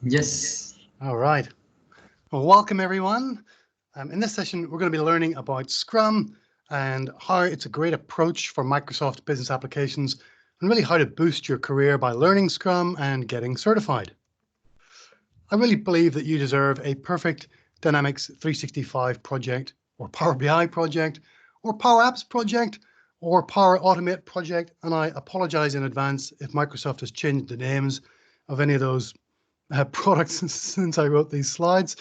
Yes. All right. Well, welcome everyone. In this session, we're going to be learning about Scrum and how it's a great approach for Microsoft business applications and really how to boost your career by learning Scrum and getting certified. I really believe that you deserve a perfect Dynamics 365 project or Power BI project or Power Apps project or Power Automate project. And I apologize in advance if Microsoft has changed the names of any of those products since I wrote these slides.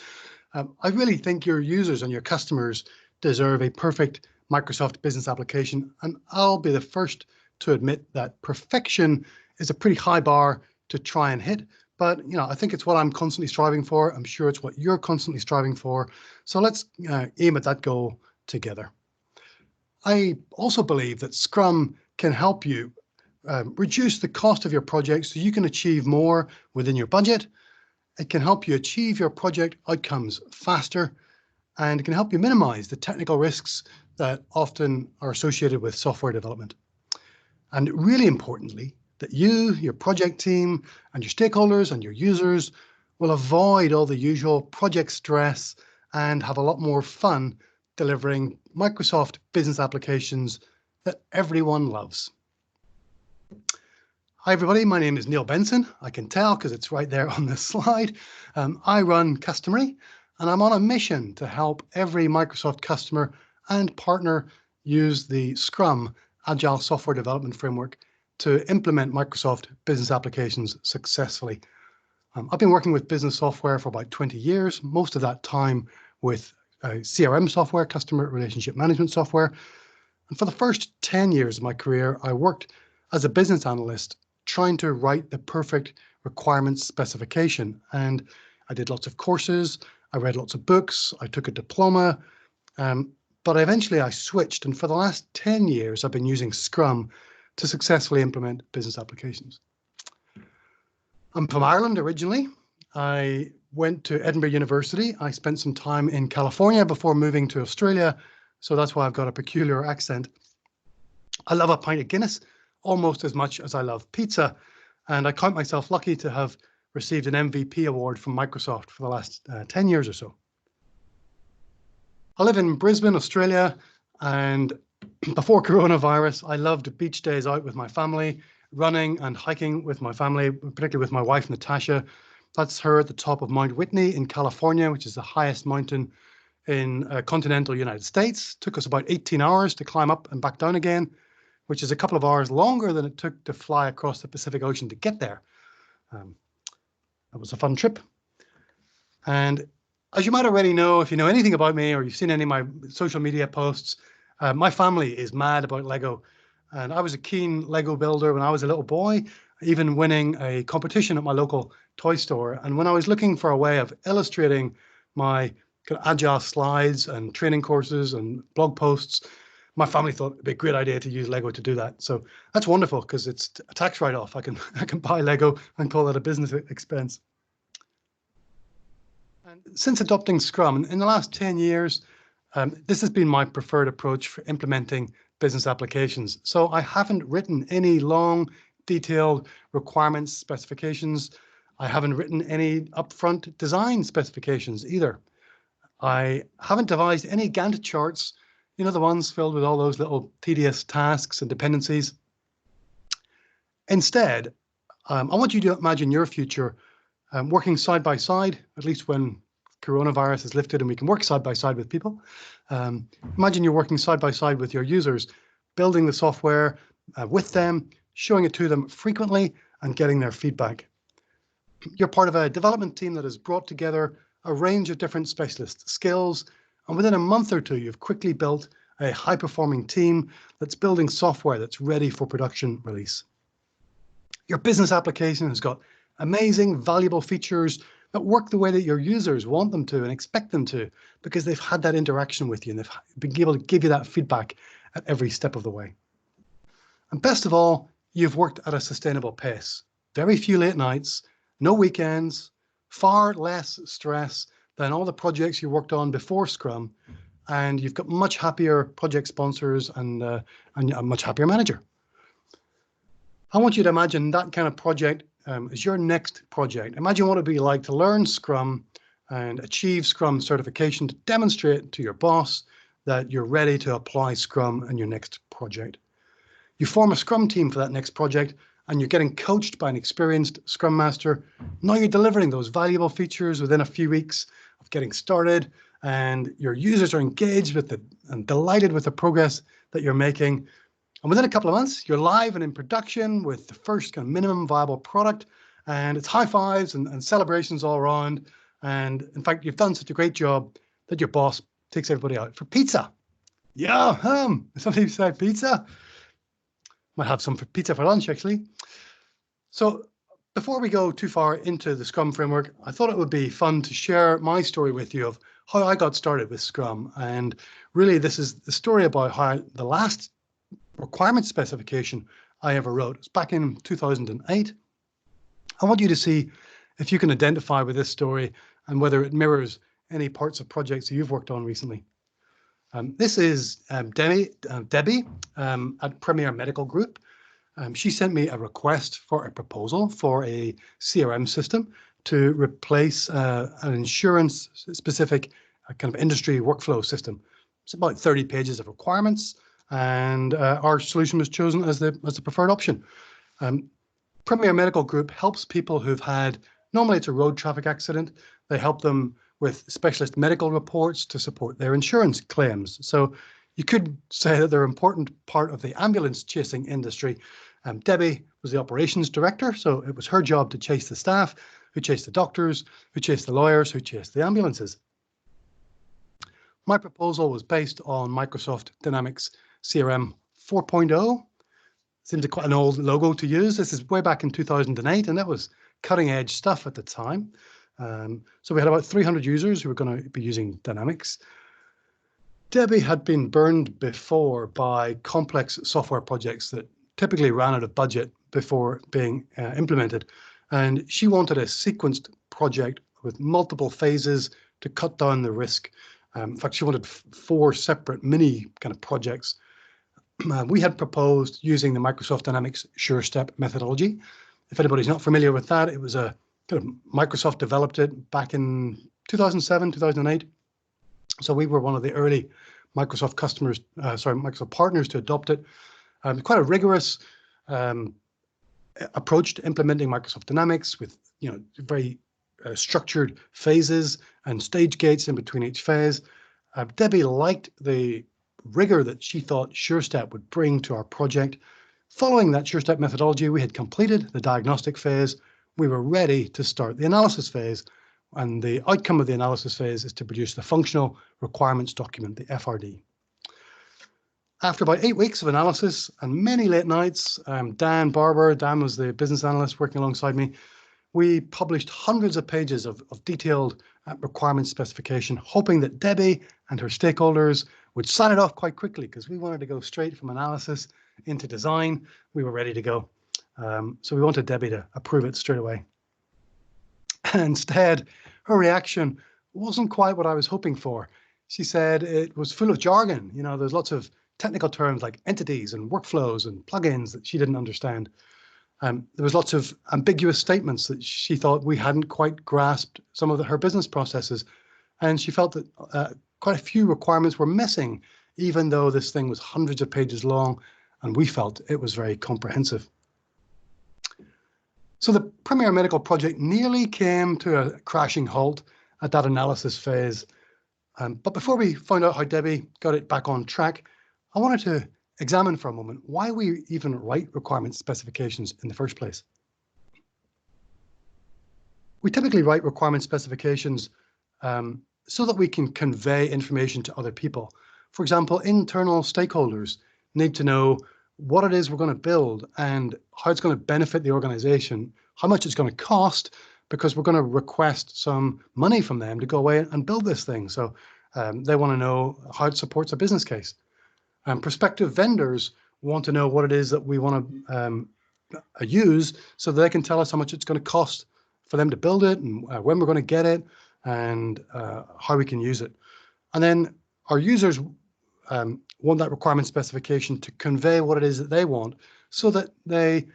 I really think your users and your customers deserve a perfect Microsoft business application, and I'll be the first to admit that perfection is a pretty high bar to try and hit. But I think it's what I'm constantly striving for. I'm sure it's what you're constantly striving for. So let's aim at that goal together. I also believe that Scrum can help you reduce the cost of your project so you can achieve more within your budget. It can help you achieve your project outcomes faster, and it can help you minimize the technical risks that often are associated with software development. And really importantly, that you, your project team, and your stakeholders and your users will avoid all the usual project stress and have a lot more fun delivering Microsoft business applications that everyone loves. Hi everybody, my name is Neil Benson. I can tell because it's right there on this slide. I run Customery, and I'm on a mission to help every Microsoft customer and partner use the Scrum Agile Software Development Framework to implement Microsoft business applications successfully. I've been working with business software for about 20 years, most of that time with CRM software, customer relationship management software. And for the first 10 years of my career, I worked as a business analyst trying to write the perfect requirements specification. And I did lots of courses, I read lots of books, I took a diploma, but eventually I switched. And for the last 10 years, I've been using Scrum to successfully implement business applications. I'm from Ireland originally. I went to Edinburgh University. I spent some time in California before moving to Australia, so that's why I've got a peculiar accent. I love a pint of Guinness almost as much as I love pizza, and I count myself lucky to have received an MVP award from Microsoft for the last 10 years or so. I live in Brisbane, Australia, and before coronavirus, I loved beach days out with my family, running and hiking with my family, particularly with my wife, Natasha. That's her at the top of Mount Whitney in California, which is the highest mountain in continental United States. It took us about 18 hours to climb up and back down again, which is a couple of hours longer than it took to fly across the Pacific Ocean to get there. That was a fun trip. And as you might already know, if you know anything about me or you've seen any of my social media posts, my family is mad about Lego. And I was a keen Lego builder when I was a little boy, even winning a competition at my local toy store. And when I was looking for a way of illustrating my kind of agile slides and training courses and blog posts, my family thought it'd be a great idea to use Lego to do that. So that's wonderful because it's a tax write-off. I can buy Lego and call it a business expense. And since adopting Scrum in the last 10 years, this has been my preferred approach for implementing business applications. So I haven't written any long, detailed requirements specifications. I haven't written any upfront design specifications either. I haven't devised any Gantt charts, the ones filled with all those little tedious tasks and dependencies. Instead, I want you to imagine your future working side by side, at least when coronavirus is lifted and we can work side by side with people. Imagine you're working side by side with your users, building the software with them, showing it to them frequently and getting their feedback. You're part of a development team that has brought together a range of different specialist skills, and within a month or two, you've quickly built a high-performing team that's building software that's ready for production release. Your business application has got amazing, valuable features that work the way that your users want them to and expect them to, because they've had that interaction with you and they've been able to give you that feedback at every step of the way. And best of all, you've worked at a sustainable pace. Very few late nights, no weekends, far less stress than all the projects you worked on before Scrum, and you've got much happier project sponsors and a much happier manager. I want you to imagine that kind of project as your next project. Imagine what it'd be like to learn Scrum and achieve Scrum certification to demonstrate to your boss that you're ready to apply Scrum in your next project. You form a Scrum team for that next project, and you're getting coached by an experienced Scrum Master. Now you're delivering those valuable features within a few weeks of getting started, and your users are engaged with and delighted with the progress that you're making. And within a couple of months, you're live and in production with the first kind of minimum viable product, and it's high fives and celebrations all around. And in fact, you've done such a great job that your boss takes everybody out for pizza. Yeah, somebody said pizza. Might have some pizza for lunch, actually. So before we go too far into the Scrum framework, I thought it would be fun to share my story with you of how I got started with Scrum. And really, this is the story about how the last requirement specification I ever wrote. It's back in 2008. I want you to see if you can identify with this story and whether it mirrors any parts of projects that you've worked on recently. This is Debbie at Premier Medical Group. She sent me a request for a proposal for a CRM system to replace an insurance-specific kind of industry workflow system. It's about 30 pages of requirements, and our solution was chosen as the preferred option. Premier Medical Group helps people who've had, normally it's a road traffic accident, they help them with specialist medical reports to support their insurance claims. So you could say that they're an important part of the ambulance chasing industry. Debbie was the operations director, so it was her job to chase the staff, who chased the doctors, who chased the lawyers, who chased the ambulances. My proposal was based on Microsoft Dynamics CRM 4.0. Seems quite an old logo to use. This is way back in 2008, and that was cutting edge stuff at the time. So we had about 300 users who were going to be using Dynamics. Debbie had been burned before by complex software projects that typically ran out of budget before being implemented. And she wanted a sequenced project with multiple phases to cut down the risk. In fact, she wanted 4 separate mini kind of projects. We had proposed using the Microsoft Dynamics SureStep methodology. If anybody's not familiar with that, it was a kind of Microsoft developed it back in 2007, 2008. So we were one of the early Microsoft Microsoft partners to adopt it. Quite a rigorous approach to implementing Microsoft Dynamics with very structured phases and stage gates in between each phase. Debbie liked the rigor that she thought SureStep would bring to our project. Following that SureStep methodology, we had completed the diagnostic phase. We were ready to start the analysis phase. And the outcome of the analysis phase is to produce the functional requirements document, the FRD. After about 8 weeks of analysis and many late nights, Dan was the business analyst working alongside me, we published hundreds of pages of detailed requirement specification, hoping that Debbie and her stakeholders would sign it off quite quickly because we wanted to go straight from analysis into design. We were ready to go. So we wanted Debbie to approve it straight away. Instead, her reaction wasn't quite what I was hoping for. She said it was full of jargon. There's lots of technical terms like entities and workflows and plugins that she didn't understand. There was lots of ambiguous statements that she thought we hadn't quite grasped some of her business processes. And she felt that quite a few requirements were missing, even though this thing was hundreds of pages long, and we felt it was very comprehensive. So the Premier Medical project nearly came to a crashing halt at that analysis phase. But before we found out how Debbie got it back on track, I wanted to examine for a moment why we even write requirement specifications in the first place. We typically write requirement specifications so that we can convey information to other people. For example, internal stakeholders need to know what it is we're going to build and how it's going to benefit the organization, how much it's going to cost, because we're going to request some money from them to go away and build this thing. So they want to know how it supports a business case. Prospective vendors want to know what it is that we want to use so that they can tell us how much it's going to cost for them to build it and when we're going to get it and how we can use it. And then our users want that requirement specification to convey what it is that they want so that they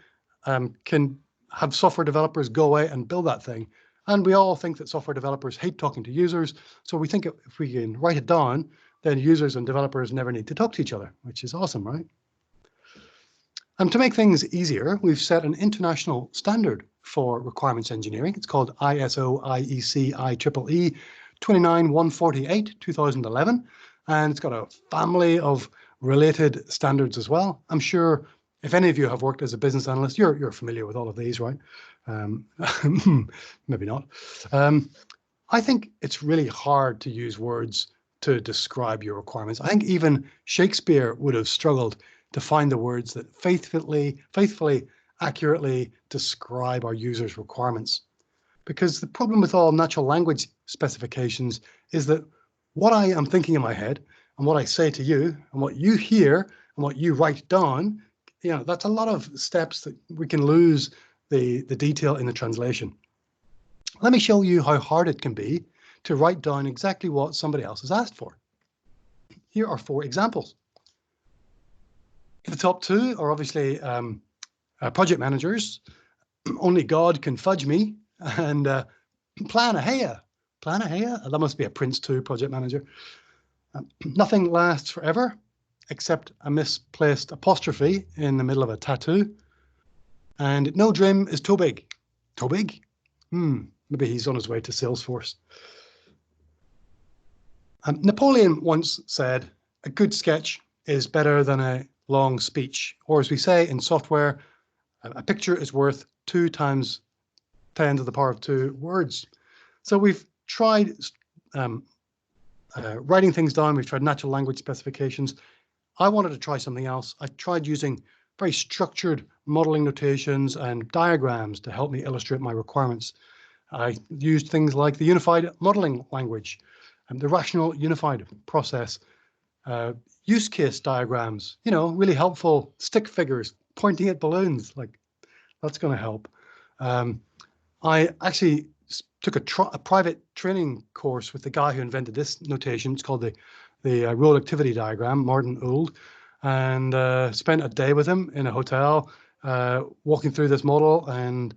can have software developers go away and build that thing. And we all think that software developers hate talking to users. So we think if we can write it down, then users and developers never need to talk to each other, which is awesome, right? And to make things easier, we've set an international standard for requirements engineering. It's called ISO IEC IEEE 29148 2011, and it's got a family of related standards as well. I'm sure if any of you have worked as a business analyst, you're familiar with all of these, right? Maybe not. I think it's really hard to use words to describe your requirements. I think even Shakespeare would have struggled to find the words that faithfully, accurately describe our users' requirements. Because the problem with all natural language specifications is that what I am thinking in my head and what I say to you and what you hear and what you write down, that's a lot of steps that we can lose the detail in the translation. Let me show you how hard it can be to write down exactly what somebody else has asked for. Here are 4 examples. The top 2 are obviously project managers. Only God can fudge me. And plan ahead. That must be a Prince 2 project manager. Nothing lasts forever, except a misplaced apostrophe in the middle of a tattoo. And no dream is too big. Too big? Maybe he's on his way to Salesforce. Napoleon once said, a good sketch is better than a long speech. Or as we say in software, a picture is worth 2 times 10 to the power of 2 words. So we've tried writing things down. We've tried natural language specifications. I wanted to try something else. I tried using very structured modeling notations and diagrams to help me illustrate my requirements. I used things like the unified modeling language and the rational unified process, use case diagrams, really helpful stick figures pointing at balloons, like that's going to help. I actually took a private training course with the guy who invented this notation. It's called the role activity diagram, Martin Ould, and spent a day with him in a hotel walking through this model, and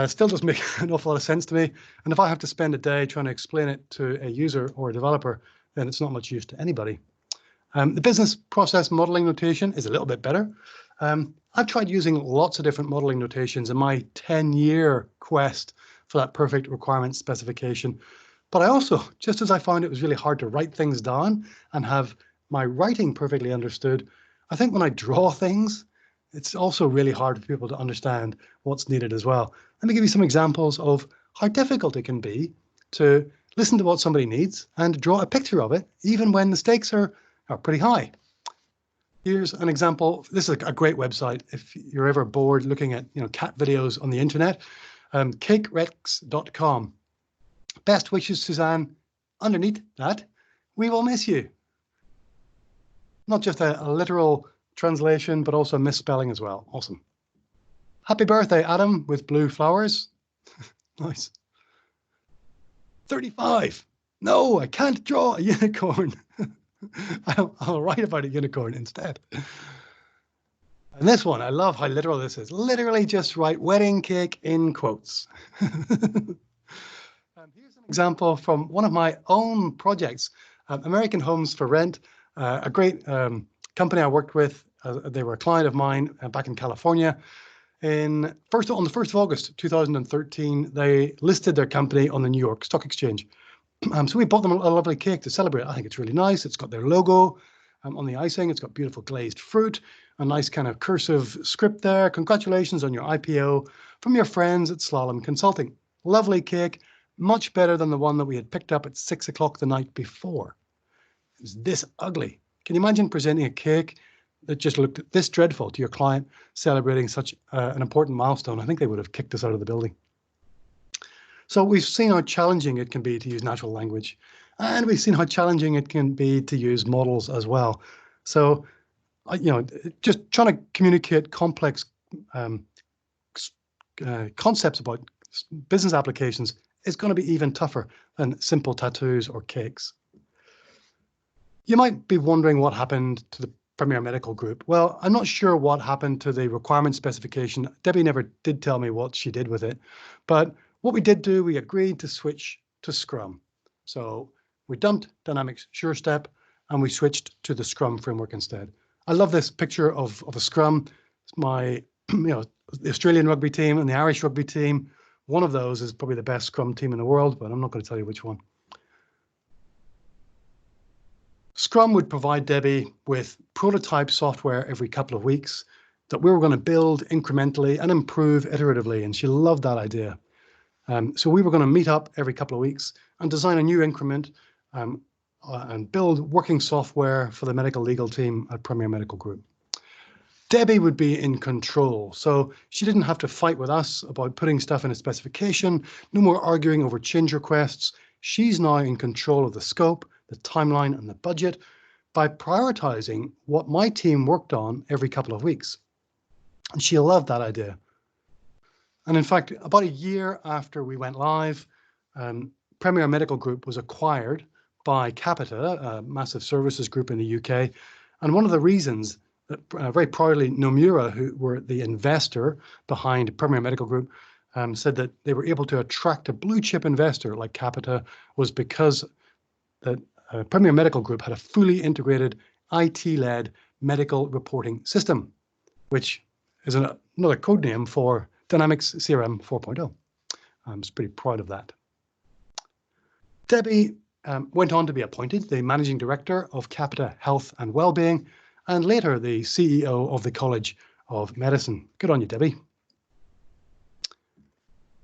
still doesn't make an awful lot of sense to me. And if I have to spend a day trying to explain it to a user or a developer, then it's not much use to anybody. The business process modeling notation is a little bit better. I've tried using lots of different modeling notations in my 10-year quest for that perfect requirement specification. But I also, just as I found it was really hard to write things down and have my writing perfectly understood, I think when I draw things, it's also really hard for people to understand what's needed as well. Let me give you some examples of how difficult it can be to listen to what somebody needs and draw a picture of it, even when the stakes are pretty high. Here's an example. This is a great website if you're ever bored looking at cat videos on the internet. cakerex.com. Best wishes, Suzanne. Underneath that, we will miss you. Not just a literal translation, but also a misspelling as well. Awesome. Happy birthday, Adam, with blue flowers. Nice. 35. No, I can't draw a unicorn. I'll write about a unicorn instead. And this one, I love how literal this is. Literally just write wedding cake in quotes. Here's an example from one of my own projects, American Homes for Rent, a great company I worked with. They were a client of mine back in California. On the 1st of August 2013, they listed their company on the New York Stock Exchange. So we bought them a lovely cake to celebrate. I think it's really nice. It's got their logo on the icing. It's got beautiful glazed fruit, a nice kind of cursive script there. Congratulations on your IPO from your friends at Slalom Consulting. Lovely cake, much better than the one that we had picked up at 6 o'clock the night before. It was this ugly. Can you imagine presenting a cake that just looked this dreadful to your client celebrating such an important milestone? I think they would have kicked us out of the building. So we've seen how challenging it can be to use natural language, and we've seen how challenging it can be to use models as well. So, just trying to communicate complex concepts about business applications is going to be even tougher than simple tattoos or cakes. You might be wondering what happened to the Premier Medical Group? Well, I'm not sure what happened to the requirement specification. Debbie never did tell me what she did with it. But what we did do, we agreed to switch to Scrum. So we dumped Dynamics SureStep and we switched to the Scrum framework instead. I love this picture of a Scrum. It's my, the Australian rugby team and the Irish rugby team. One of those is probably the best Scrum team in the world, but I'm not going to tell you which one. Scrum would provide Debbie with prototype software every couple of weeks that we were going to build incrementally and improve iteratively, and she loved that idea. So we were going to meet up every couple of weeks and design a new increment and build working software for the medical legal team at Premier Medical Group. Debbie would be in control, so she didn't have to fight with us about putting stuff in a specification, no more arguing over change requests. She's now in control of the scope, the timeline, and the budget by prioritizing what my team worked on every couple of weeks. And she loved that idea. And in fact, about a year after we went live, Premier Medical Group was acquired by Capita, a massive services group in the UK. And one of the reasons that very proudly Nomura, who were the investor behind Premier Medical Group, said that they were able to attract a blue chip investor like Capita was because that Premier Medical Group had a fully integrated IT-led medical reporting system, which is another code name for Dynamics CRM 4.0. I'm just pretty proud of that. Debbie went on to be appointed the Managing Director of Capita Health and Wellbeing, and later the CEO of the College of Medicine. Good on you, Debbie.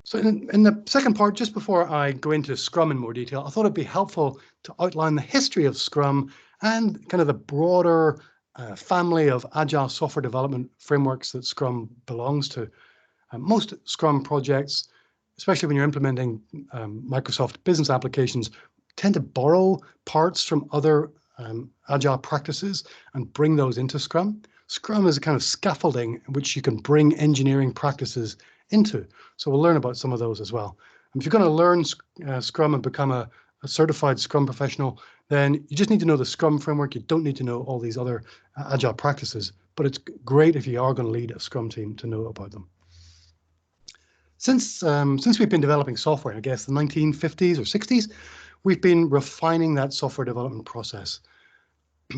So in the second part, just before I go into Scrum in more detail, I thought it'd be helpful to outline the history of Scrum and kind of the broader family of agile software development frameworks that Scrum belongs to. Most Scrum projects, especially when you're implementing Microsoft business applications, tend to borrow parts from other agile practices and bring those into Scrum. Scrum is a kind of scaffolding in which you can bring engineering practices into. So we'll learn about some of those as well. And if you're going to learn Scrum and become a certified Scrum professional, then you just need to know the Scrum framework. You don't need to know all these other agile practices, but it's great if you are going to lead a Scrum team to know about them. Since we've been developing software, I guess the 1950s or 60s, we've been refining that software development process.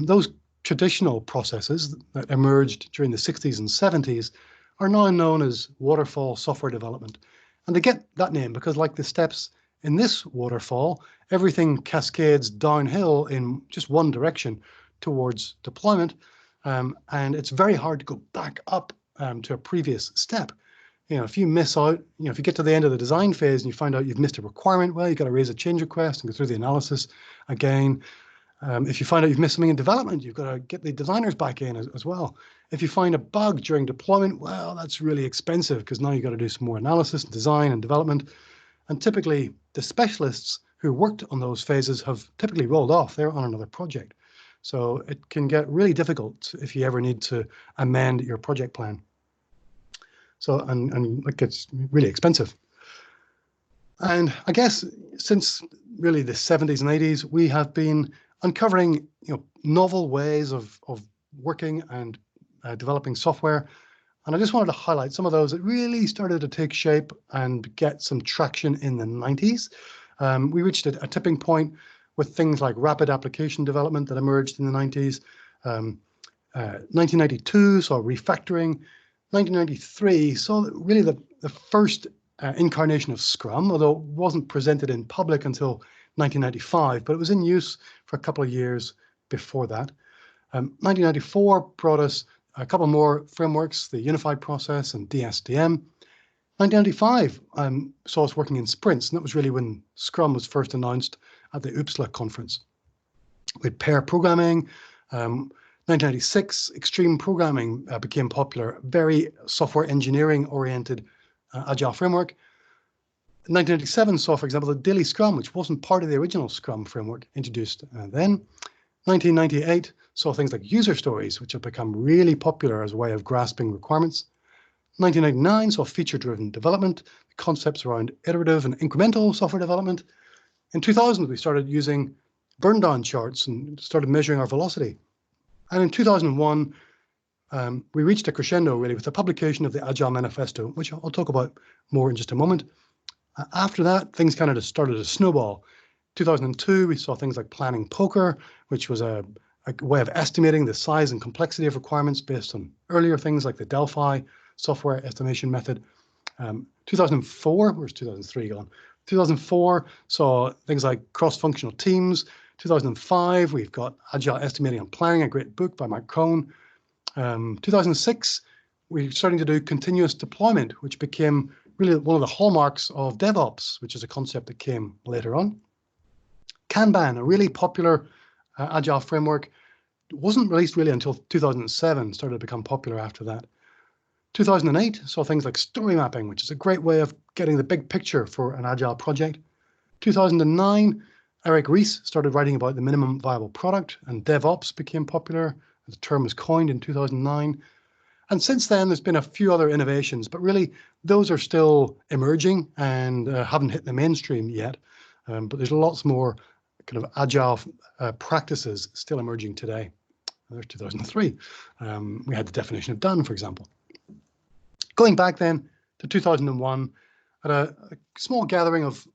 Those traditional processes that emerged during the 60s and 70s are now known as Waterfall software development. And they get that name because, like the steps in this waterfall, everything cascades downhill in just one direction towards deployment. And it's very hard to go back up to a previous step. If you miss out, if you get to the end of the design phase and you find out you've missed a requirement, well, you've got to raise a change request and go through the analysis again. If you find out you've missed something in development, you've got to get the designers back in as well. If you find a bug during deployment, well, that's really expensive because now you've got to do some more analysis and design and development. And typically, the specialists who worked on those phases have typically rolled off. They're on another project. So it can get really difficult if you ever need to amend your project plan. So, and it gets really expensive. And I guess since really the 70s and 80s, we have been uncovering novel ways of working and developing software. And I just wanted to highlight some of those that really started to take shape and get some traction in the 90s. We reached a tipping point with things like rapid application development that emerged in the 90s. 1992 saw refactoring. 1993 saw really the first incarnation of Scrum, although it wasn't presented in public until 1995, but it was in use for a couple of years before that. 1994 brought us a couple more frameworks, the Unified Process and DSDM. 1995 saw us working in sprints, and that was really when Scrum was first announced at the UPSLA conference. With pair programming, 1996, extreme programming became popular, very software engineering oriented Agile framework. 1997 saw, for example, the Daily Scrum, which wasn't part of the original Scrum framework, introduced then. 1998 saw things like user stories, which have become really popular as a way of grasping requirements. 1999 saw feature-driven development, concepts around iterative and incremental software development. In 2000, we started using burn-down charts and started measuring our velocity. And in 2001, we reached a crescendo really with the publication of the Agile Manifesto, which I'll talk about more in just a moment. After that, things kind of just started to snowball. 2002, we saw things like planning poker, which was a way of estimating the size and complexity of requirements based on earlier things like the Delphi software estimation method. 2004, where's 2003 gone? 2004 saw things like cross-functional teams. 2005, we've got Agile Estimating and Planning, a great book by Mike Cohn. 2006, we're starting to do continuous deployment, which became really one of the hallmarks of DevOps, which is a concept that came later on. Kanban, a really popular Agile framework, wasn't released really until 2007, started to become popular after that. 2008 saw things like story mapping, which is a great way of getting the big picture for an Agile project. 2009, Eric Ries started writing about the minimum viable product, and DevOps became popular. The term was coined in 2009. And since then, there's been a few other innovations, but really those are still emerging and haven't hit the mainstream yet. But there's lots more kind of Agile practices still emerging today. There's 2003. We had the definition of done, for example. Going back then to 2001, at a small gathering of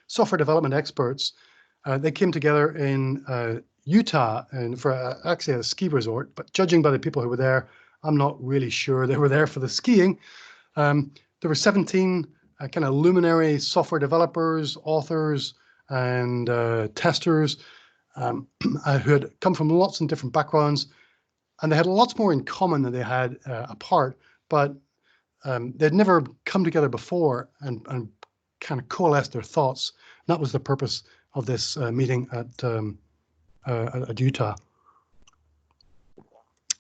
software development experts, they came together in Utah and for actually a ski resort, but judging by the people who were there, I'm not really sure they were there for the skiing. There were 17 kind of luminary software developers, authors, and testers who had come from lots of different backgrounds, and they had lots more in common than they had apart, but they'd never come together before and kind of coalesced their thoughts. And that was the purpose of this meeting at Utah.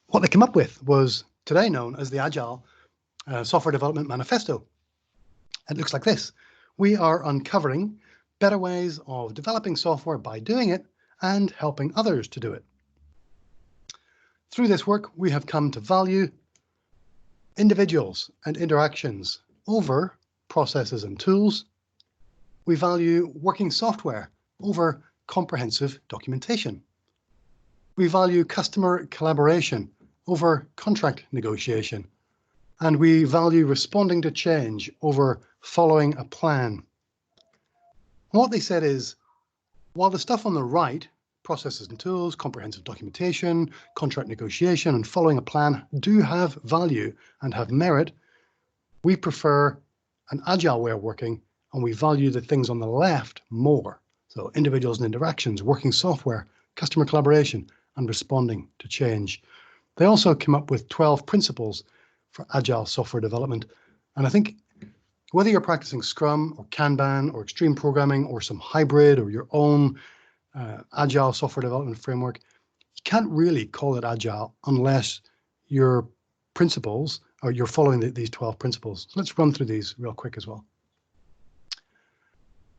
What they came up with was today known as the Agile Software Development Manifesto. It looks like this. We are uncovering better ways of developing software by doing it and helping others to do it. Through this work, we have come to value individuals and interactions over processes and tools. We value working software over comprehensive documentation. We value customer collaboration over contract negotiation. And we value responding to change over following a plan. What they said is, while the stuff on the right, processes and tools, comprehensive documentation, contract negotiation, and following a plan do have value and have merit, we prefer an agile way of working, and we value the things on the left more. So individuals and interactions, working software, customer collaboration, and responding to change. They also came up with 12 principles for agile software development. And I think whether you're practicing Scrum or Kanban or extreme programming or some hybrid or your own agile software development framework, you can't really call it agile unless your principles or you're following these 12 principles. So let's run through these real quick as well.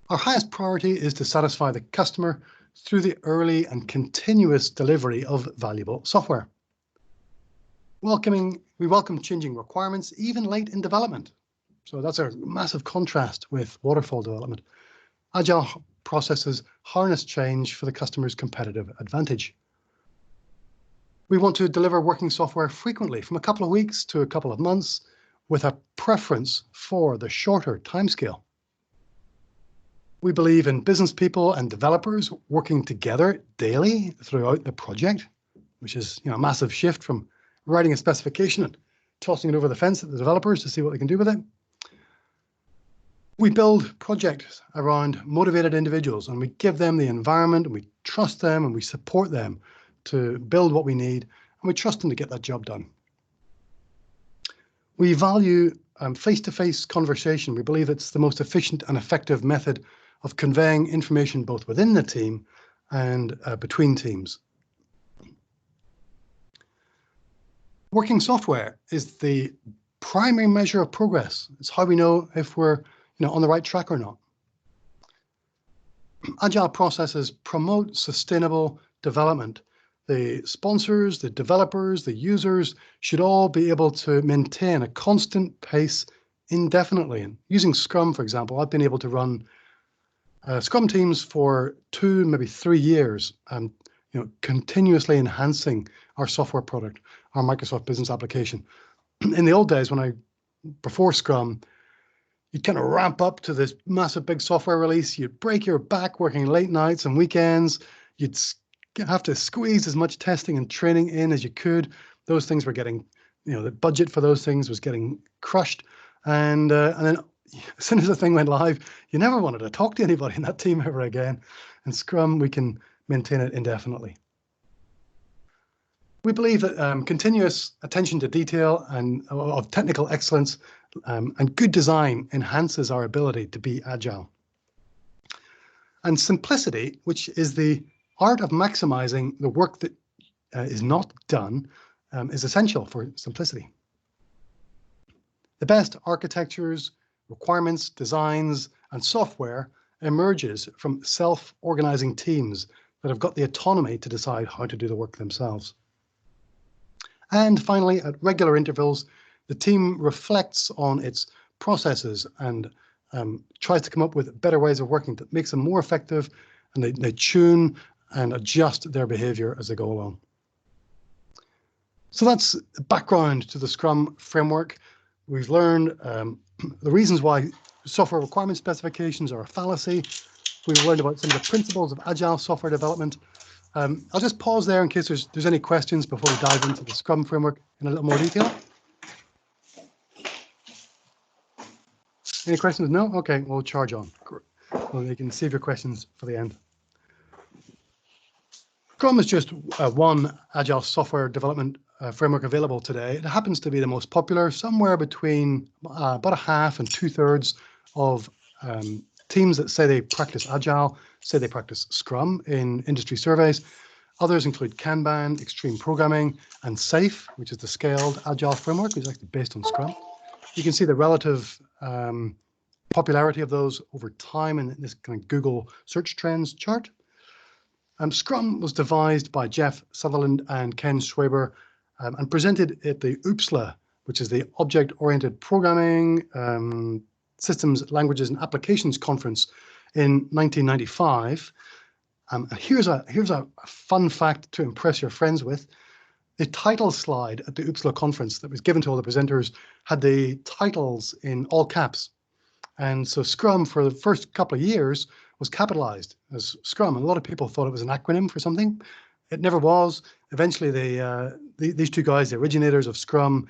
Our highest priority is to satisfy the customer through the early and continuous delivery of valuable software. We welcome changing requirements even late in development. So that's a massive contrast with waterfall development. Agile processes harness change for the customer's competitive advantage. We want to deliver working software frequently, from a couple of weeks to a couple of months, with a preference for the shorter timescale. We believe in business people and developers working together daily throughout the project, which is a massive shift from writing a specification and tossing it over the fence at the developers to see what they can do with it. We build projects around motivated individuals, and we give them the environment, and we trust them, and we support them to build what we need, and we trust them to get that job done. We value face-to-face conversation. We believe it's the most efficient and effective method of conveying information both within the team and between teams. Working software is the primary measure of progress. It's how we know if we're on the right track or not. Agile processes promote sustainable development. The sponsors, the developers, the users should all be able to maintain a constant pace indefinitely. And using Scrum, for example, I've been able to run Scrum teams for 2, maybe 3 years. continuously enhancing our software product, our Microsoft Business application. In the old days, before Scrum, you'd kind of ramp up to this massive big software release. You'd break your back working late nights and weekends. You'd have to squeeze as much testing and training in as you could. Those things were getting, the budget for those things was getting crushed. And then as soon as the thing went live, you never wanted to talk to anybody in that team ever again. In Scrum, we can maintain it indefinitely. We believe that continuous attention to detail and of technical excellence and good design enhances our ability to be agile. And simplicity, which is the art of maximizing the work that is not done, is essential for simplicity. The best architectures, requirements, designs, and software emerges from self-organizing teams that have got the autonomy to decide how to do the work themselves. And finally, at regular intervals, the team reflects on its processes and tries to come up with better ways of working that makes them more effective, and they tune and adjust their behavior as they go along. So that's background to the Scrum framework. We've learned the reasons why software requirement specifications are a fallacy. We've learned about some of the principles of agile software development. I'll just pause there in case there's any questions before we dive into the Scrum framework in a little more detail. Any questions? No? Okay, we'll charge on. Well, you can save your questions for the end. Scrum is just one agile software development framework available today. It happens to be the most popular, somewhere between about a half and 2/3 of teams that say they practice agile, say they practice Scrum in industry surveys. Others include Kanban, Extreme Programming, and SAFe, which is the scaled agile framework, which is actually based on Scrum. You can see the relative popularity of those over time in this kind of Google search trends chart. Scrum was devised by Jeff Sutherland and Ken Schwaber and presented at the OOPSLA, which is the Object-Oriented Programming Systems, Languages, and Applications Conference in 1995. Here's a fun fact to impress your friends with. The title slide at the OOPSLA conference that was given to all the presenters had the titles in all caps. And so Scrum, for the first couple of years, was capitalized as Scrum. And a lot of people thought it was an acronym for something. It never was. Eventually, these two guys, the originators of Scrum,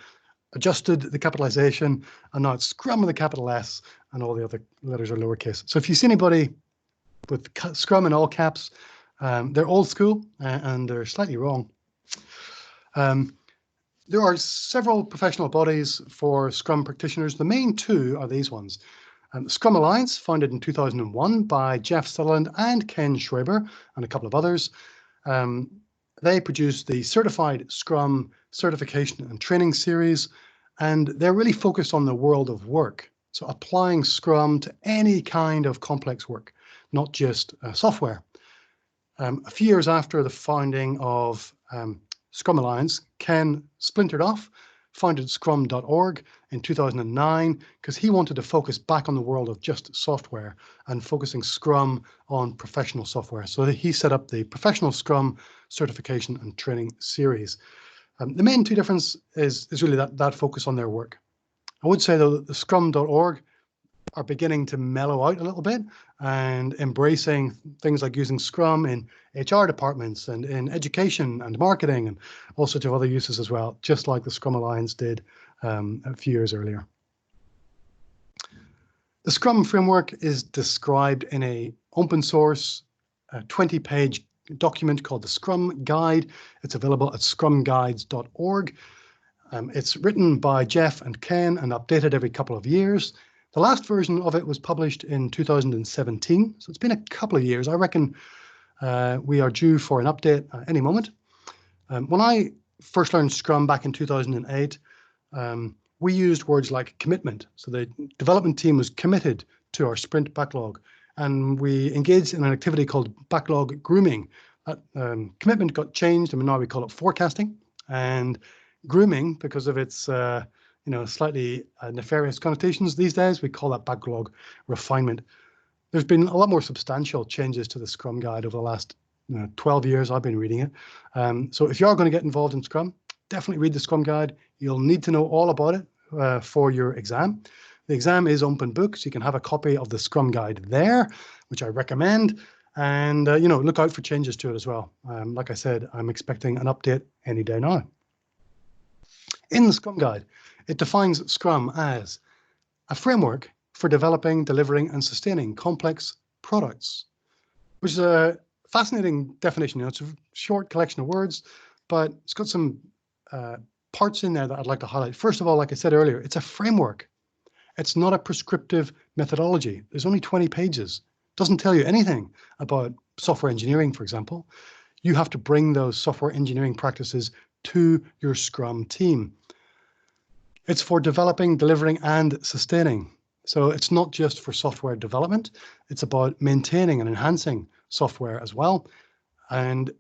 adjusted the capitalization, and now it's Scrum with a capital S, and all the other letters are lowercase. So if you see anybody with Scrum in all caps, they're old school and they're slightly wrong. There are several professional bodies for Scrum practitioners. The main two are these ones. Scrum Alliance, founded in 2001 by Jeff Sutherland and Ken Schwaber and a couple of others. They produce the Certified Scrum Certification and Training Series, and they're really focused on the world of work. So applying Scrum to any kind of complex work, not just software. A few years after the founding of Scrum Alliance, Ken splintered off, founded Scrum.org in 2009 because he wanted to focus back on the world of just software and focusing Scrum on professional software. So he set up the Professional Scrum Certification and Training Series. The main two difference is really that focus on their work. I would say though that the Scrum.org are beginning to mellow out a little bit and embracing things like using Scrum in HR departments and in education and marketing and all sorts of other uses as well, just like the Scrum Alliance did a few years earlier. The Scrum framework is described in an open source 20-page document called the Scrum Guide. It's available at scrumguides.org. It's written by Jeff and Ken and updated every couple of years. The last version of it was published in 2017, so it's been a couple of years. I reckon we are due for an update any moment. When I first learned Scrum back in 2008, we used words like commitment. So the development team was committed to our sprint backlog, and we engaged in an activity called backlog grooming. That commitment got changed, and now we call it forecasting. And grooming, because of its slightly nefarious connotations these days, we call that backlog refinement. There's been a lot more substantial changes to the Scrum Guide over the last 12 years I've been reading it. So if you are going to get involved in Scrum, definitely read the Scrum Guide. You'll need to know all about it for your exam. The exam is open book, so you can have a copy of the Scrum Guide there, which I recommend. And, look out for changes to it as well. Like I said, I'm expecting an update any day now. In the Scrum Guide, it defines Scrum as a framework for developing, delivering, and sustaining complex products, which is a fascinating definition. It's a short collection of words, but it's got some parts in there that I'd like to highlight. First of all, like I said earlier, it's a framework. It's not a prescriptive methodology. There's only 20 pages. It doesn't tell you anything about software engineering, for example. You have to bring those software engineering practices to your Scrum team. It's for developing, delivering, and sustaining. So it's not just for software development. It's about maintaining and enhancing software as well. And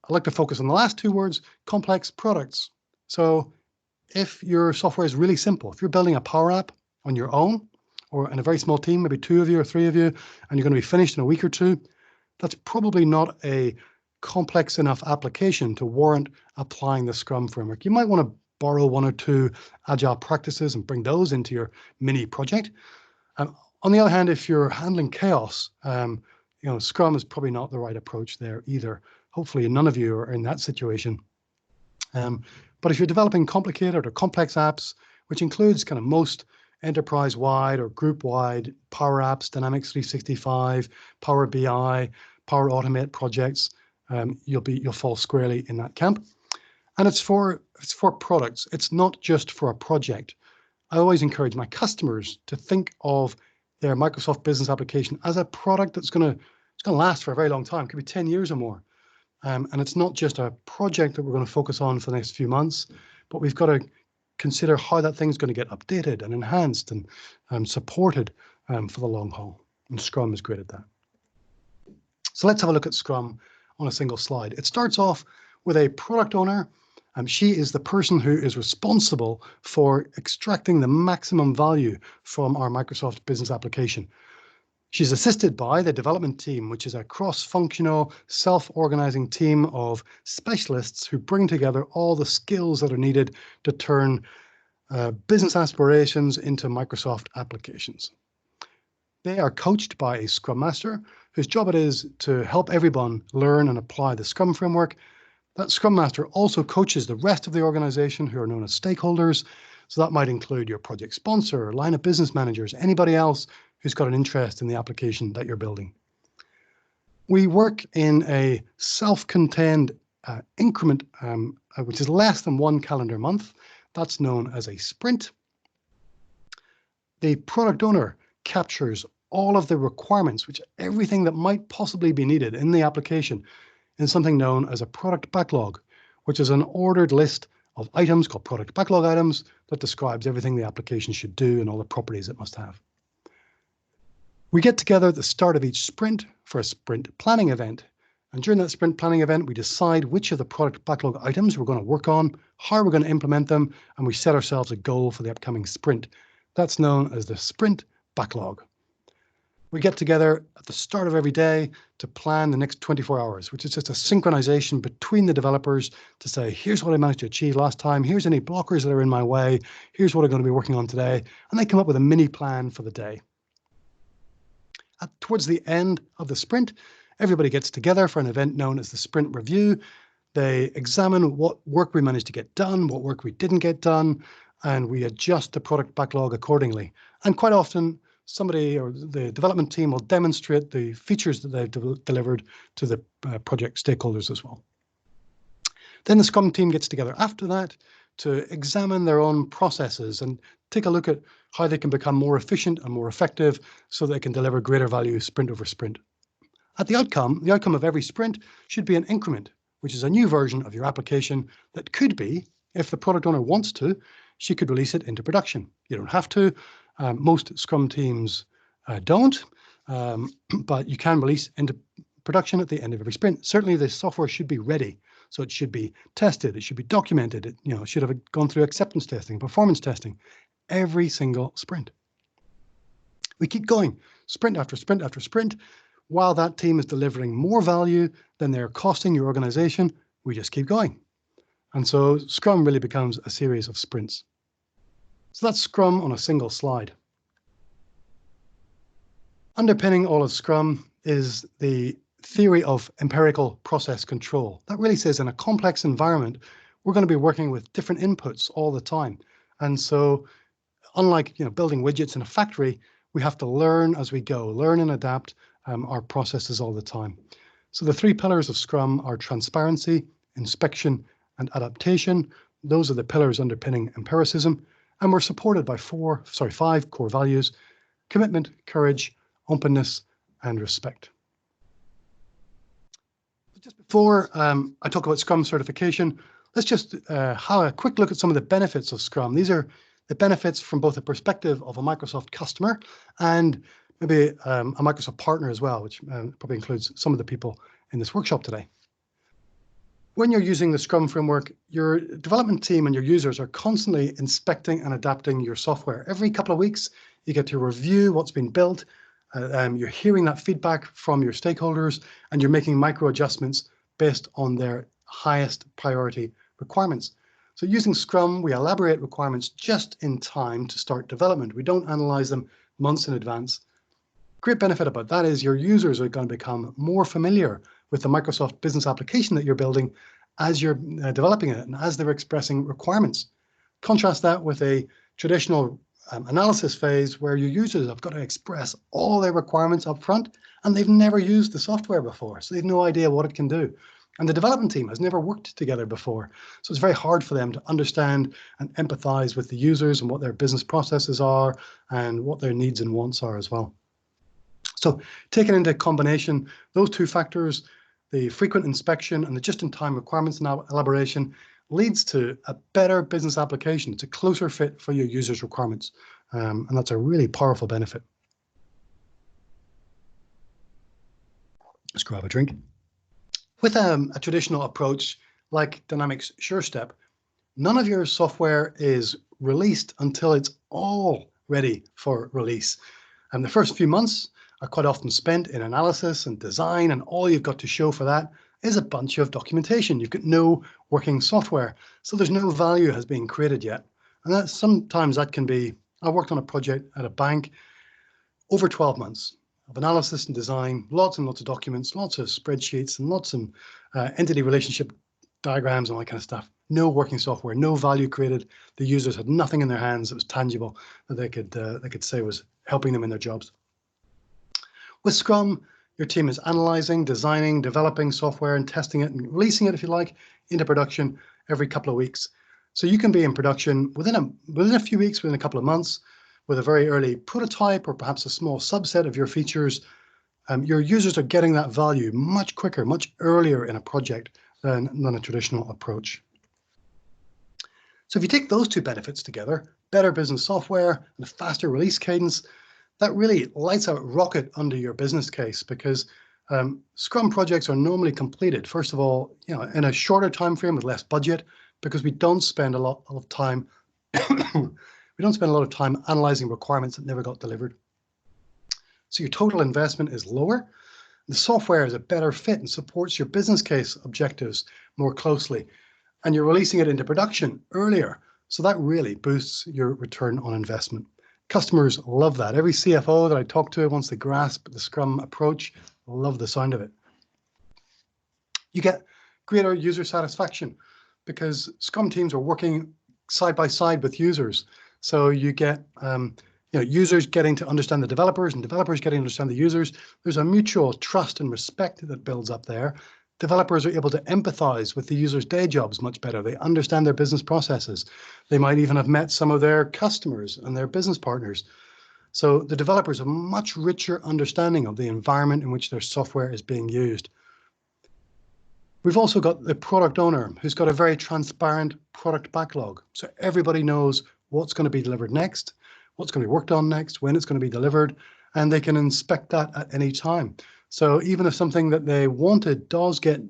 I like to focus on the last two words, complex products. So if your software is really simple, if you're building a Power App on your own or in a very small team, maybe 2 of you or 3 of you, and you're going to be finished in a week or 2, that's probably not a complex enough application to warrant applying the Scrum framework. You might want to borrow 1 or 2 Agile practices and bring those into your mini project. On the other hand, if you're handling chaos, Scrum is probably not the right approach there either. Hopefully none of you are in that situation. But if you're developing complicated or complex apps, which includes kind of most enterprise-wide or group-wide Power Apps, Dynamics 365, Power BI, Power Automate projects, you'll fall squarely in that camp. And it's for products. It's not just for a project. I always encourage my customers to think of their Microsoft Business application as a product that's going to last for a very long time. It could be 10 years or more. And it's not just a project that we're going to focus on for the next few months, but we've got to consider how that thing's going to get updated and enhanced and supported for the long haul. And Scrum is great at that. So let's have a look at Scrum on a single slide. It starts off with a product owner. She is the person who is responsible for extracting the maximum value from our Microsoft Business application. She's assisted by the development team, which is a cross-functional, self-organizing team of specialists who bring together all the skills that are needed to turn business aspirations into Microsoft applications. They are coached by a Scrum Master, whose job it is to help everyone learn and apply the Scrum framework. That Scrum Master also coaches the rest of the organization, who are known as stakeholders. So that might include your project sponsor, line of business managers, anybody else who's got an interest in the application that you're building. We work in a self-contained increment, which is less than 1 calendar month. That's known as a sprint. The product owner captures all of the requirements, everything that might possibly be needed in the application, in something known as a product backlog, which is an ordered list of items called product backlog items that describes everything the application should do and all the properties it must have. We get together at the start of each sprint for a sprint planning event. And during that sprint planning event, we decide which of the product backlog items we're going to work on, how we're going to implement them, and we set ourselves a goal for the upcoming sprint. That's known as the sprint backlog. We get together at the start of every day to plan the next 24 hours, which is just a synchronization between the developers to say, here's what I managed to achieve last time, here's any blockers that are in my way, here's what I'm going to be working on today, and they come up with a mini plan for the day. Towards the end of the sprint, everybody gets together for an event known as the sprint review. They examine what work we managed to get done, what work we didn't get done, and we adjust the product backlog accordingly. And quite often, somebody or the development team will demonstrate the features that they've delivered to the project stakeholders as well. Then the Scrum team gets together after that to examine their own processes and take a look at how they can become more efficient and more effective so they can deliver greater value sprint over sprint. The outcome of every sprint should be an increment, which is a new version of your application that could be, if the product owner wants to, she could release it into production. You don't have to. Most Scrum teams don't, but you can release into production at the end of every sprint. Certainly the software should be ready. So it should be tested, it should be documented, it should have gone through acceptance testing, performance testing, every single sprint. We keep going, sprint after sprint after sprint. while that team is delivering more value than they're costing your organization, we just keep going. And so Scrum really becomes a series of sprints. So that's Scrum on a single slide. Underpinning all of Scrum is the theory of empirical process control. That really says in a complex environment, we're going to be working with different inputs all the time. And so unlike building widgets in a factory, we have to learn as we go, learn and adapt our processes all the time. So the three pillars of Scrum are transparency, inspection, and adaptation. Those are the pillars underpinning empiricism. And we're supported by five core values: commitment, courage, openness, and respect. Just before I talk about Scrum certification, let's just have a quick look at some of the benefits of Scrum. These are the benefits from both the perspective of a Microsoft customer and maybe a Microsoft partner as well, which probably includes some of the people in this workshop today. When you're using the Scrum framework, your development team and your users are constantly inspecting and adapting your software. Every couple of weeks, you get to review what's been built. You're hearing that feedback from your stakeholders, and you're making micro adjustments based on their highest priority requirements. So using Scrum, we elaborate requirements just in time to start development. We don't analyze them months in advance. Great benefit about that is your users are going to become more familiar with the Microsoft business application that you're building as you're developing it and as they're expressing requirements. Contrast that with a traditional analysis phase where your users have got to express all their requirements up front, and they've never used the software before, so they have no idea what it can do. And the development team has never worked together before, so it's very hard for them to understand and empathize with the users and what their business processes are and what their needs and wants are as well. So taking into combination those two factors, the frequent inspection and the just-in-time requirements and elaboration, leads to a better business application. It's a closer fit for your users' requirements, and that's a really powerful benefit. Let's grab a drink. With a traditional approach like Dynamics SureStep, none of your software is released until it's all ready for release. And the first few months are quite often spent in analysis and design, and all you've got to show for that is a bunch of documentation. You've got no working software, so there's no value has been created yet. And sometimes that can be, I worked on a project at a bank over 12 months of analysis and design, lots and lots of documents, lots of spreadsheets, and lots of entity relationship diagrams and all that kind of stuff. No working software, no value created. The users had nothing in their hands that was tangible that they could say was helping them in their jobs. With Scrum, your team is analyzing, designing, developing software and testing it and releasing it, if you like, into production every couple of weeks. So you can be in production within a few weeks, within a couple of months, with a very early prototype or perhaps a small subset of your features. Your users are getting that value much quicker, much earlier in a project than a traditional approach. So if you take those two benefits together, better business software and a faster release cadence, that really lights out a rocket under your business case, because Scrum projects are normally completed, first of all, in a shorter time frame with less budget, because we don't spend a lot of time analyzing requirements that never got delivered. So your total investment is lower. The software is a better fit and supports your business case objectives more closely, and you're releasing it into production earlier. So that really boosts your return on investment. Customers love that. Every CFO that I talk to, once they grasp the Scrum approach, love the sound of it. You get greater user satisfaction because Scrum teams are working side by side with users. So you get users getting to understand the developers and developers getting to understand the users. There's a mutual trust and respect that builds up there. Developers are able to empathize with the users' day jobs much better. They understand their business processes. They might even have met some of their customers and their business partners. So the developers have a much richer understanding of the environment in which their software is being used. We've also got the product owner who's got a very transparent product backlog. So everybody knows what's going to be delivered next, what's going to be worked on next, when it's going to be delivered, and they can inspect that at any time. So even if something that they wanted does get,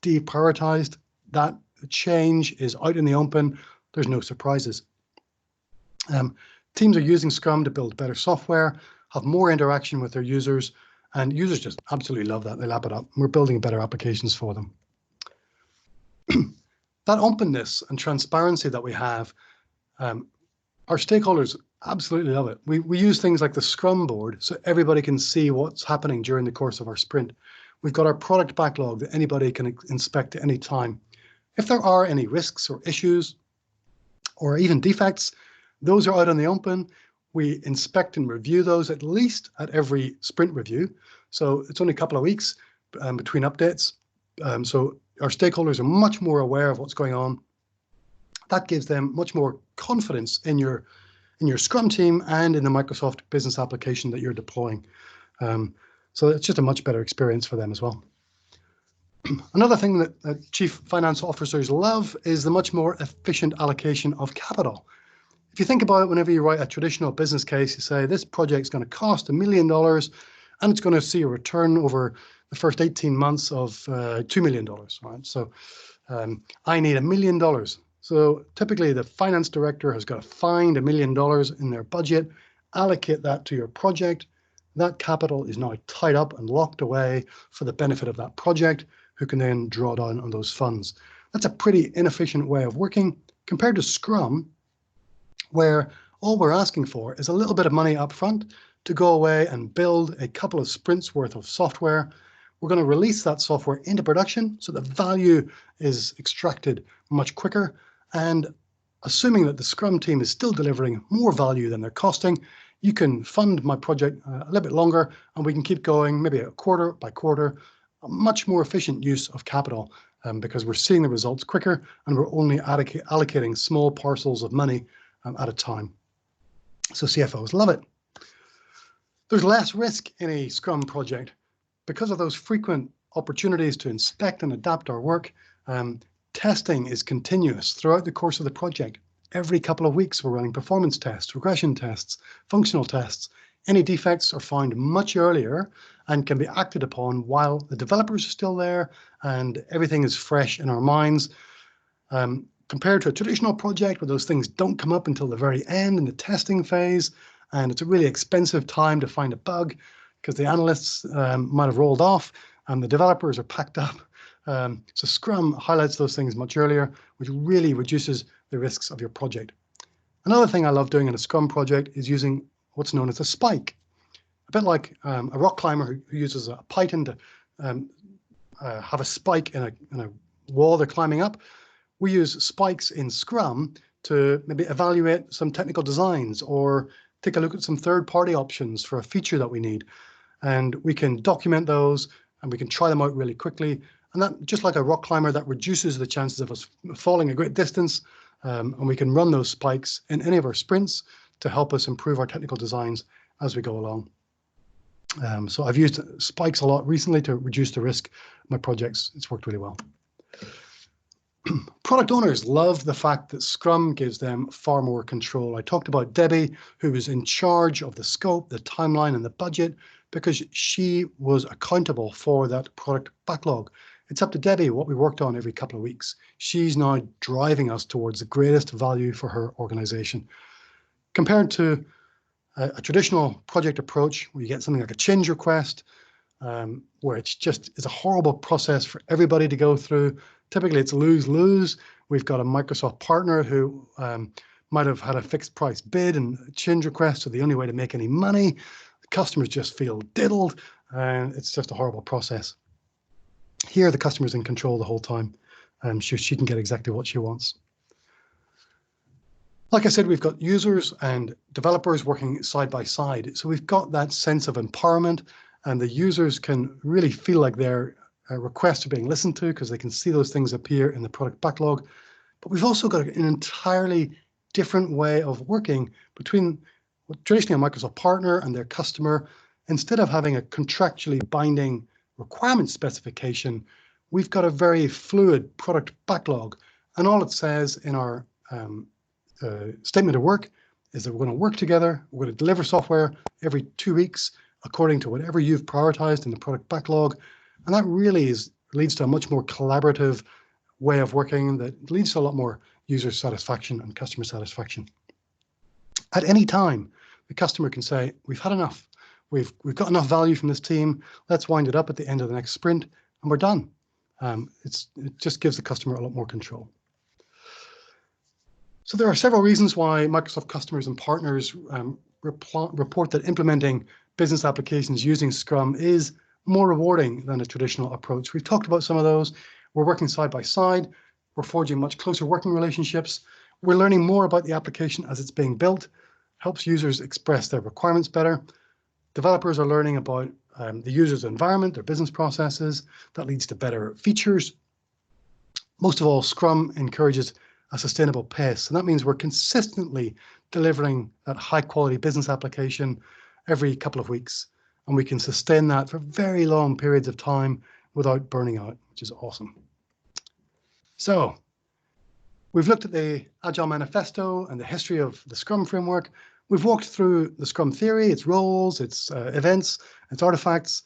deprioritized, that change is out in the open. There's no surprises. Teams are using Scrum to build better software, have more interaction with their users, And users just absolutely love that. They lap it up. We're building better applications for them. That openness and transparency that we have, our stakeholders absolutely love it. We use things like the Scrum board so everybody can see what's happening during the course of our sprint. We've got our product backlog that anybody can inspect at any time. If there are any risks or issues or even defects, those are out in the open. We inspect and review those at least at every sprint review. So it's only a couple of weeks between updates. So our stakeholders are much more aware of what's going on. That gives them much more confidence in your Scrum team and in the Microsoft business application that you're deploying. So it's just a much better experience for them as well. Another thing that chief finance officers love is the much more efficient allocation of capital. If you think about it, whenever you write a traditional business case, you say this project's going to cost $1 million and it's going to see a return over the first 18 months of $2 million. Right? So I need $1 million. So typically the finance director has got to find $1 million in their budget, allocate that to your project. That capital is now tied up and locked away for the benefit of that project, who can then draw down on those funds. That's a pretty inefficient way of working compared to Scrum, where all we're asking for is a little bit of money up front to go away and build a couple of sprints worth of software. We're going to release that software into production so the value is extracted much quicker. And assuming that the Scrum team is still delivering more value than they're costing, you can fund my project a little bit longer and we can keep going maybe a quarter by quarter, a much more efficient use of capital because we're seeing the results quicker and we're only allocating small parcels of money at a time. So CFOs love it. There's less risk in a Scrum project because of those frequent opportunities to inspect and adapt our work. Testing is continuous throughout the course of the project. Every couple of weeks, we're running performance tests, regression tests, functional tests. Any defects are found much earlier and can be acted upon while the developers are still there and everything is fresh in our minds. Compared to a traditional project where those things don't come up until the very end in the testing phase, and it's a really expensive time to find a bug because the analysts might have rolled off and the developers are packed up. So Scrum highlights those things much earlier, which really reduces the risks of your project. Another thing I love doing in a Scrum project is using what's known as a spike. A bit like a rock climber who uses a python to have a spike in a wall they're climbing up. We use spikes in Scrum to maybe evaluate some technical designs or take a look at some third-party options for a feature that we need. And we can document those and we can try them out really quickly. And that, just like a rock climber, that reduces the chances of us falling a great distance. And we can run those spikes in any of our sprints to help us improve our technical designs as we go along. So I've used spikes a lot recently to reduce the risk of my projects. It's worked really well. Product owners love the fact that Scrum gives them far more control. I talked about Debbie, who was in charge of the scope, the timeline, and the budget because she was accountable for that product backlog. It's up to Debbie what we worked on every couple of weeks. She's now driving us towards the greatest value for her organization. Compared to a traditional project approach where you get something like a change request, where it's a horrible process for everybody to go through. Typically, it's lose-lose. We've got a Microsoft partner who might have had a fixed price bid and change requests are the only way to make any money. The customers just feel diddled, and it's just a horrible process. Here, the customer's in control the whole time, and she can get exactly what she wants. Like I said, we've got users and developers working side by side. So we've got that sense of empowerment, and the users can really feel like their requests are being listened to because they can see those things appear in the product backlog. But we've also got an entirely different way of working between traditionally a Microsoft partner and their customer. Instead of having a contractually binding requirement specification, we've got a very fluid product backlog. And all it says in our statement of work is that we're going to work together, we're going to deliver software every 2 weeks according to whatever you've prioritized in the product backlog. And that really leads to a much more collaborative way of working that leads to a lot more user satisfaction and customer satisfaction. At any time, the customer can say, we've had enough. we've got enough value from this team. Let's wind it up at the end of the next sprint, and we're done. It just gives the customer a lot more control. So there are several reasons why Microsoft customers and partners report that implementing business applications using Scrum is more rewarding than a traditional approach. We've talked about some of those. We're working side by side. We're forging much closer working relationships. We're learning more about the application as it's being built, helps users express their requirements better. Developers are learning about the user's environment, their business processes. That leads to better features. Most of all, Scrum encourages a sustainable pace, and that means we're consistently delivering that high-quality business application every couple of weeks, and we can sustain that for very long periods of time without burning out, which is awesome. So we've looked at the Agile Manifesto and the history of the Scrum Framework. We've walked through the Scrum theory, its roles, its events, its artifacts.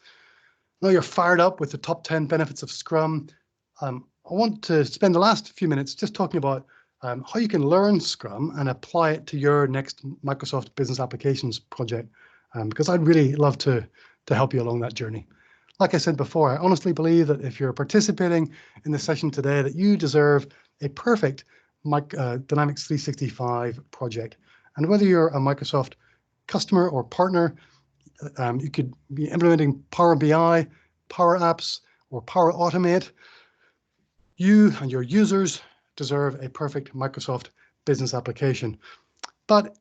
Now you're fired up with the top 10 benefits of Scrum. I want to spend the last few minutes just talking about how you can learn Scrum and apply it to your next Microsoft Business Applications project, because I'd really love to help you along that journey. Like I said before, I honestly believe that if you're participating in the session today, that you deserve a perfect Dynamics 365 project. And whether you're a Microsoft customer or partner, you could be implementing Power BI, Power Apps, or Power Automate. You and your users deserve a perfect Microsoft business application. But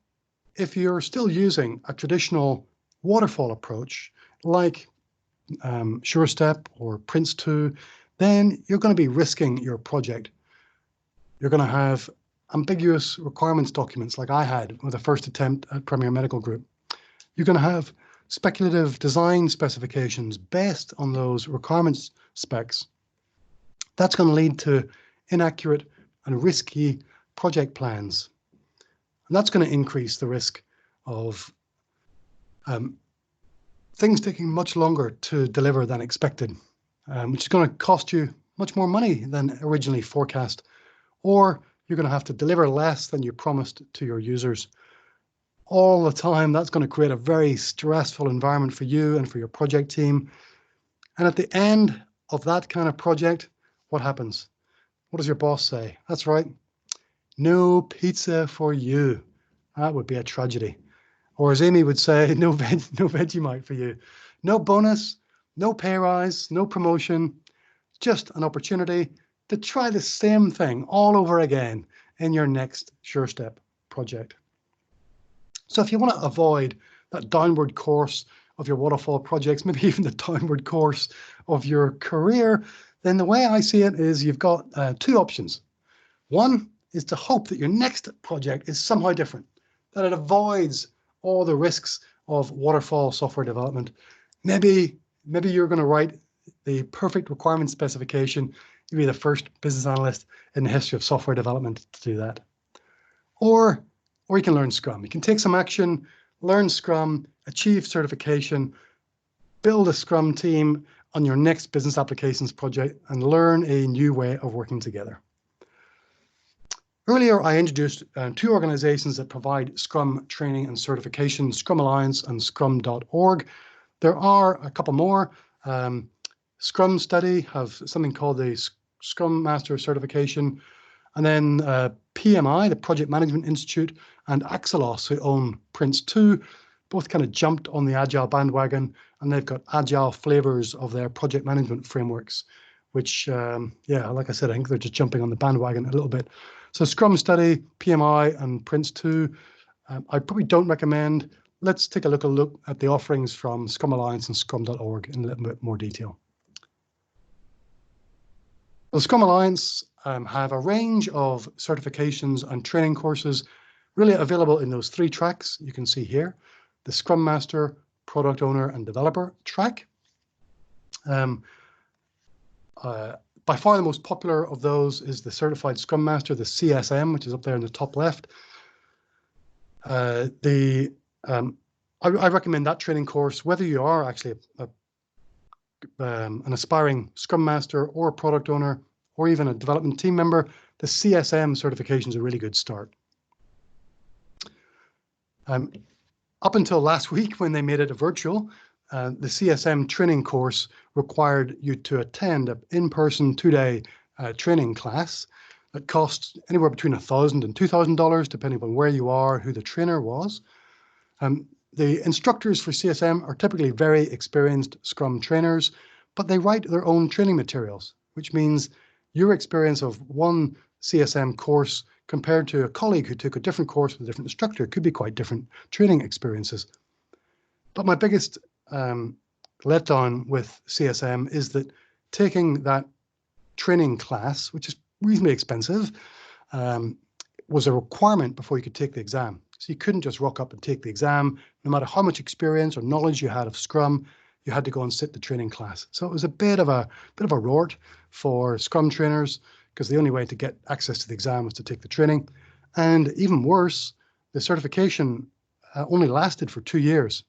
if you're still using a traditional waterfall approach, like SureStep or Prince2, then you're going to be risking your project. You're going to have ambiguous requirements documents like I had with the first attempt at Premier Medical Group. You're going to have speculative design specifications based on those requirements specs. That's going to lead to inaccurate and risky project plans. And that's going to increase the risk of things taking much longer to deliver than expected, which is going to cost you much more money than originally forecast, or you're going to have to deliver less than you promised to your users. All the time, that's going to create a very stressful environment for you and for your project team. And at the end of that kind of project, what happens? What does your boss say? That's right. No pizza for you. That would be a tragedy. Or as Amy would say, no Vegemite for you. No bonus, no pay rise, no promotion, just an opportunity to try the same thing all over again in your next SureStep project. So if you want to avoid that downward course of your waterfall projects, maybe even the downward course of your career, then the way I see it is you've got two options. One is to hope that your next project is somehow different, that it avoids all the risks of waterfall software development. Maybe you're going to write the perfect requirement specification. You'll be the first business analyst in the history of software development to do that. Or you can learn Scrum. You can take some action, learn Scrum, achieve certification, build a Scrum team on your next business applications project, and learn a new way of working together. Earlier, I introduced two organizations that provide Scrum training and certification, Scrum Alliance and Scrum.org. There are a couple more. Scrum Study have something called the Scrum Master Certification. And then PMI, the Project Management Institute, and Axelos, who own Prince2, both kind of jumped on the Agile bandwagon, and they've got Agile flavors of their project management frameworks, which, like I said, I think they're just jumping on the bandwagon a little bit. So Scrum Study, PMI, and Prince2, I probably don't recommend. Let's take a look at the offerings from Scrum Alliance and Scrum.org in a little bit more detail. The Scrum Alliance have a range of certifications and training courses really available in those three tracks you can see here: the Scrum Master, Product Owner, and Developer track. By far the most popular of those is the Certified Scrum Master, the CSM, which is up there in the top left. I recommend that training course, whether you are actually an aspiring Scrum Master or a Product Owner or even a development team member. The CSM certification is a really good start. Up until last week, when they made it a virtual, the CSM training course required you to attend an in-person 2-day training class that costs anywhere between $1,000 and $2,000, depending on where you are, who the trainer was. The instructors for CSM are typically very experienced Scrum trainers, but they write their own training materials, which means your experience of one CSM course compared to a colleague who took a different course with a different instructor could be quite different training experiences. But my biggest letdown with CSM is that taking that training class, which is reasonably expensive, was a requirement before you could take the exam. So you couldn't just rock up and take the exam. No matter how much experience or knowledge you had of Scrum, you had to go and sit the training class. So it was a bit of a rort for Scrum trainers, because the only way to get access to the exam was to take the training. And even worse, the certification only lasted for 2 years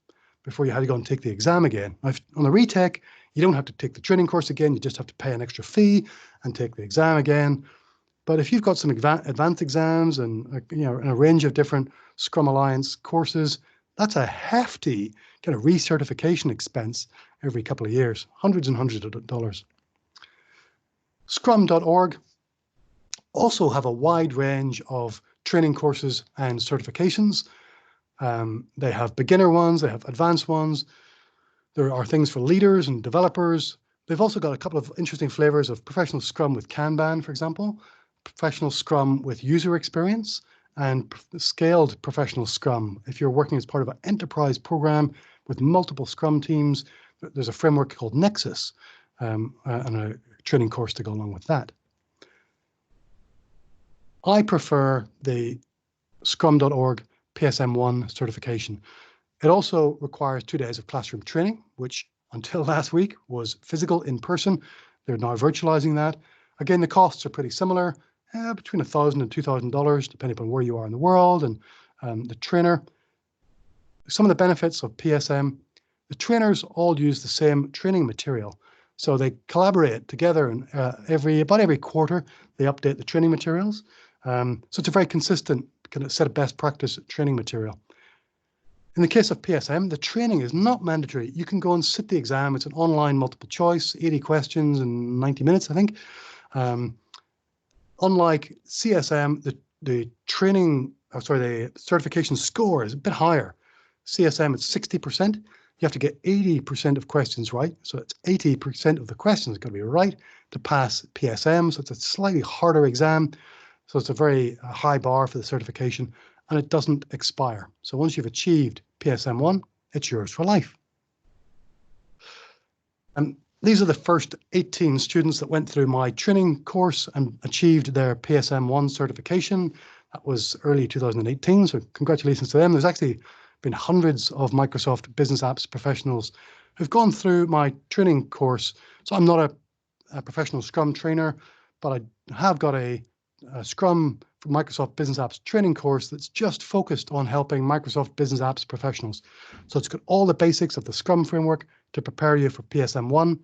before you had to go and take the exam again. On the retake, you don't have to take the training course again. You just have to pay an extra fee and take the exam again. But if you've got some advanced exams and a range of different Scrum Alliance courses, that's a hefty kind of recertification expense every couple of years, hundreds and hundreds of dollars. Scrum.org also have a wide range of training courses and certifications. They have beginner ones, they have advanced ones. There are things for leaders and developers. They've also got a couple of interesting flavors of professional Scrum with Kanban, for example, professional Scrum with user experience, and scaled professional Scrum. If you're working as part of an enterprise program with multiple Scrum teams, there's a framework called Nexus and a training course to go along with that. I prefer the Scrum.org PSM1 certification. It also requires 2 days of classroom training, which until last week was physical in person. They're now virtualizing that. Again, the costs are pretty similar, between $1,000 and $2,000, depending upon where you are in the world and the trainer. Some of the benefits of PSM, the trainers all use the same training material. So they collaborate together, and about every quarter, they update the training materials. So it's a very consistent kind of set of best practice training material. In the case of PSM, the training is not mandatory. You can go and sit the exam. It's an online multiple choice, 80 questions in 90 minutes, I think. Unlike CSM, the certification score is a bit higher. CSM, it's 60%. You have to get 80% of questions right. So it's 80% of the questions got to be right to pass PSM. So it's a slightly harder exam. So it's a very high bar for the certification, and it doesn't expire. So once you've achieved PSM1, it's yours for life. And these are the first 18 students that went through my training course and achieved their PSM1 certification. That was early 2018, so congratulations to them. There's actually been hundreds of Microsoft Business Apps professionals who've gone through my training course. So I'm not a professional Scrum trainer, but I have got a Scrum for Microsoft Business Apps training course that's just focused on helping Microsoft Business Apps professionals. So it's got all the basics of the Scrum framework to prepare you for PSM1,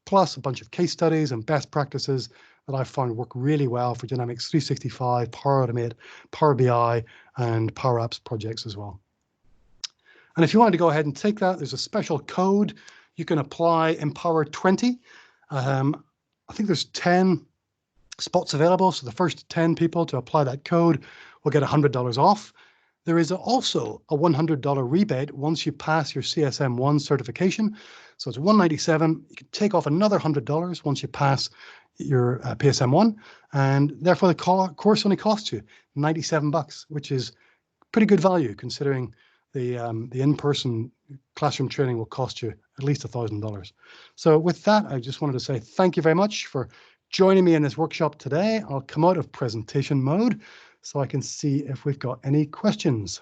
plus a bunch of case studies and best practices that I've found work really well for Dynamics 365, Power Automate, Power BI, and Power Apps projects as well. And if you wanted to go ahead and take that, there's a special code. You can apply Empower20. I think there's 10 spots available, so the first 10 people to apply that code will get $100 off. There is also a $100 rebate once you pass your CSM1 certification. So it's $197. You can take off another $100 once you pass your PSM1, and therefore the course only costs you $97, which is pretty good value considering the in-person classroom training will cost you at least $1,000. So with that, I just wanted to say thank you very much for joining me in this workshop today. I'll come out of presentation mode so I can see if we've got any questions.